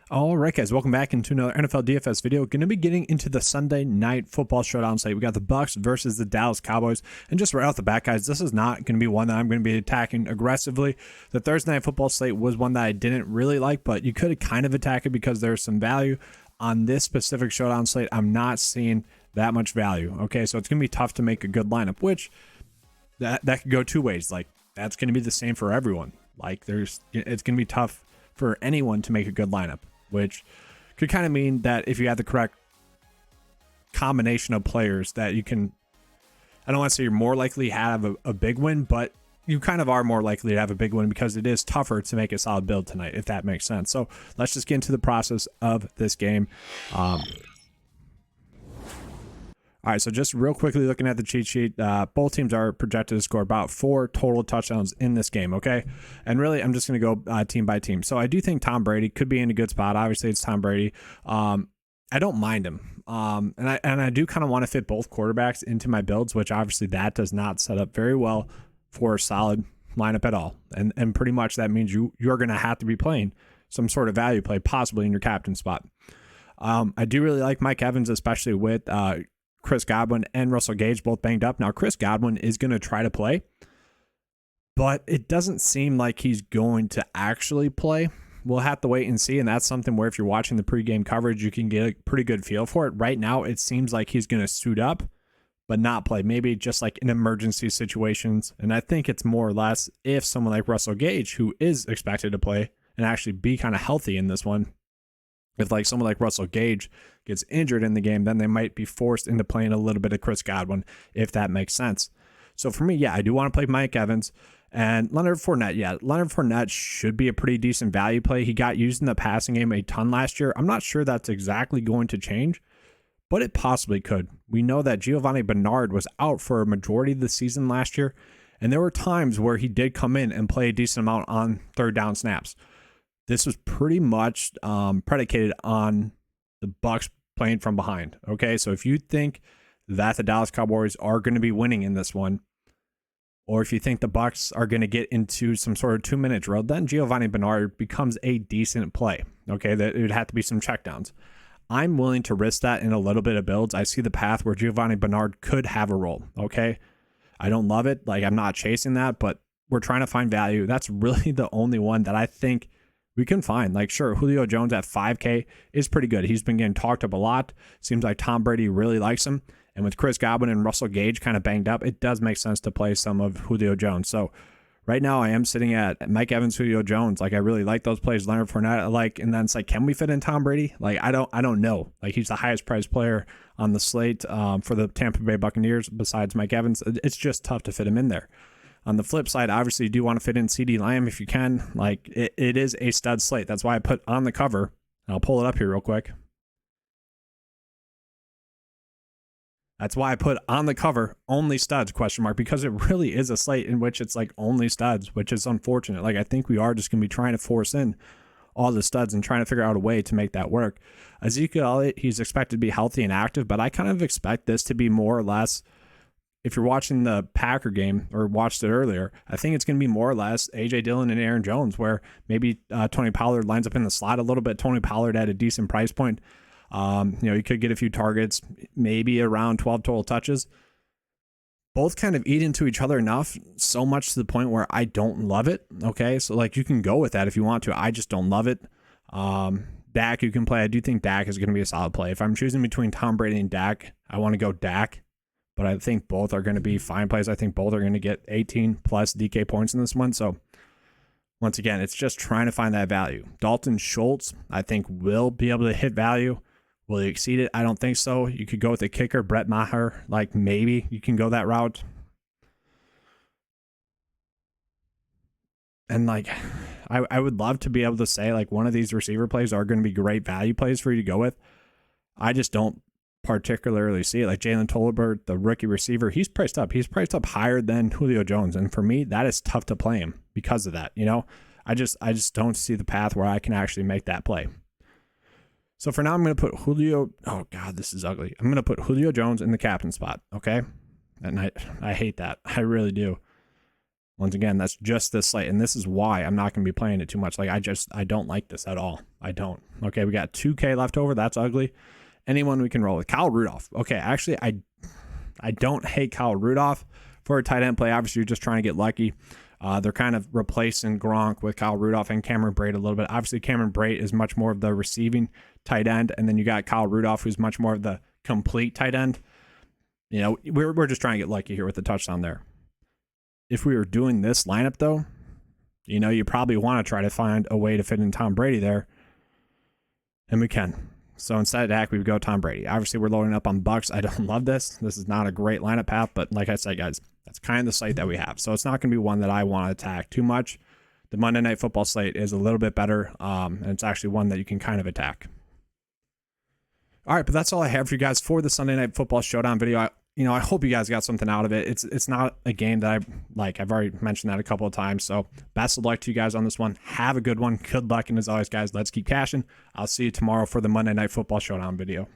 All right, guys, welcome back into another NFL DFS video. Going to be getting into the Sunday night football showdown slate. We got the Bucs versus the Dallas Cowboys. And just right off the bat, guys, this is not going to be one that I'm going to be attacking aggressively. The Thursday night football slate was one that I didn't really like, but you could kind of attack it because there's some value. On this specific showdown slate, I'm not seeing that much value. Okay, so it's going to be tough to make a good lineup, which that could go two ways. Like, that's going to be the same for everyone. Like, it's going to be tough for anyone to make a good lineup, which could kind of mean that if you have the correct combination of players that you can, I don't want to say you're more likely to have a big win, but you kind of are more likely to have a big win because it is tougher to make a solid build tonight, if that makes sense. So let's just get into the process of this game. All right, so just real quickly looking at the cheat sheet, both teams are projected to score about 4 total touchdowns in this game, okay? And really, I'm just going to go team by team. So I do think Tom Brady could be in a good spot. Obviously, it's Tom Brady. I don't mind him. And I do kind of want to fit both quarterbacks into my builds, which obviously that does not set up very well for a solid lineup at all. And pretty much that means you're going to have to be playing some sort of value play, possibly in your captain spot. I do really like Mike Evans, especially with Chris Godwin and Russell Gage both banged up. Now, Chris Godwin is going to try to play, but it doesn't seem like he's going to actually play. We'll have to wait and see, and that's something where if you're watching the pregame coverage, you can get a pretty good feel for it. Right now, it seems like he's going to suit up, but not play. Maybe just like in emergency situations, and I think it's more or less if someone like Russell Gage, who is expected to play and actually be kind of healthy in this one, if like someone like Russell Gage gets injured in the game, then they might be forced into playing a little bit of Chris Godwin, if that makes sense. So for me, yeah, I do want to play Mike Evans and Leonard Fournette. Yeah, Leonard Fournette should be a pretty decent value play. He got used in the passing game a ton last year. I'm not sure that's exactly going to change, but it possibly could. We know that Giovanni Bernard was out for a majority of the season last year, and there were times where he did come in and play a decent amount on third down snaps. This was pretty much predicated on the Bucs playing from behind. Okay, so if you think that the Dallas Cowboys are going to be winning in this one, or if you think the Bucs are going to get into some sort of 2-minute drill, then Giovanni Bernard becomes a decent play. Okay, that it would have to be some checkdowns. I'm willing to risk that in a little bit of builds. I see the path where Giovanni Bernard could have a role. Okay, I don't love it. Like, I'm not chasing that, but we're trying to find value. That's really the only one that I think we can find. Like, sure, Julio Jones at 5K is pretty good. He's been getting talked up a lot. Seems like Tom Brady really likes him. And with Chris Godwin and Russell Gage kind of banged up, it does make sense to play some of Julio Jones. So right now I am sitting at Mike Evans, Julio Jones. Like, I really like those plays. Leonard Fournette, I like. And then it's like, can we fit in Tom Brady? Like, I don't know. Like, he's the highest priced player on the slate for the Tampa Bay Buccaneers besides Mike Evans. It's just tough to fit him in there. On the flip side, obviously, you do want to fit in CeeDee Lamb if you can. Like, it is a stud slate. That's why I put on the cover. I'll pull it up here real quick. That's why I put on the cover only studs, because it really is a slate in which it's like only studs, which is unfortunate. Like, I think we are just going to be trying to force in all the studs and trying to figure out a way to make that work. Ezekiel Elliott, he's expected to be healthy and active, but I kind of expect this to be more or less, if you're watching the Packer game or watched it earlier, I think it's going to be more or less A.J. Dillon and Aaron Jones, where maybe Tony Pollard lines up in the slot a little bit. Tony Pollard at a decent price point. You could get a few targets, maybe around 12 total touches. Both kind of eat into each other enough, so much to the point where I don't love it. Okay, so like, you can go with that if you want to. I just don't love it. Dak, you can play. I do think Dak is going to be a solid play. If I'm choosing between Tom Brady and Dak, I want to go Dak. But I think both are going to be fine plays. I think both are going to get 18 plus DK points in this one. So once again, it's just trying to find that value. Dalton Schultz, I think, will be able to hit value. Will he exceed it? I don't think so. You could go with the kicker, Brett Maher. Like, maybe you can go that route. And like, I would love to be able to say like one of these receiver plays are going to be great value plays for you to go with. I just don't particularly see it. Like Jalen Tolbert, the rookie receiver, he's priced up. He's priced up higher than Julio Jones. And for me, that is tough to play him because of that. I just don't see the path where I can actually make that play. So for now, I'm going to put Julio. Oh God, this is ugly. I'm going to put Julio Jones in the captain spot. Okay. And I hate that. I really do. Once again, that's just this slate, and this is why I'm not going to be playing it too much. Like, I don't like this at all. I don't. Okay, we got 2K left over. That's ugly. Anyone we can roll with. Kyle Rudolph. Okay, actually, I don't hate Kyle Rudolph for a tight end play. Obviously, you're just trying to get lucky. They're kind of replacing Gronk with Kyle Rudolph and Cameron Brate a little bit. Obviously, Cameron Brate is much more of the receiving tight end, and then you got Kyle Rudolph, who's much more of the complete tight end. You know, we're just trying to get lucky here with the touchdown there. If we were doing this lineup, though, you know, you probably want to try to find a way to fit in Tom Brady there, and we can. So instead of Dak, we would go Tom Brady. Obviously, we're loading up on Bucs. I don't love this. This is not a great lineup path, but like I said, guys, that's kind of the slate that we have. So it's not going to be one that I want to attack too much. The Monday Night Football slate is a little bit better, and it's actually one that you can kind of attack. All right, but that's all I have for you guys for the Sunday Night Football Showdown video. I hope you guys got something out of it. It's not a game that I've already mentioned that a couple of times. So best of luck to you guys on this one. Have a good one. Good luck. And as always, guys, let's keep cashing. I'll see you tomorrow for the Monday Night Football Showdown video.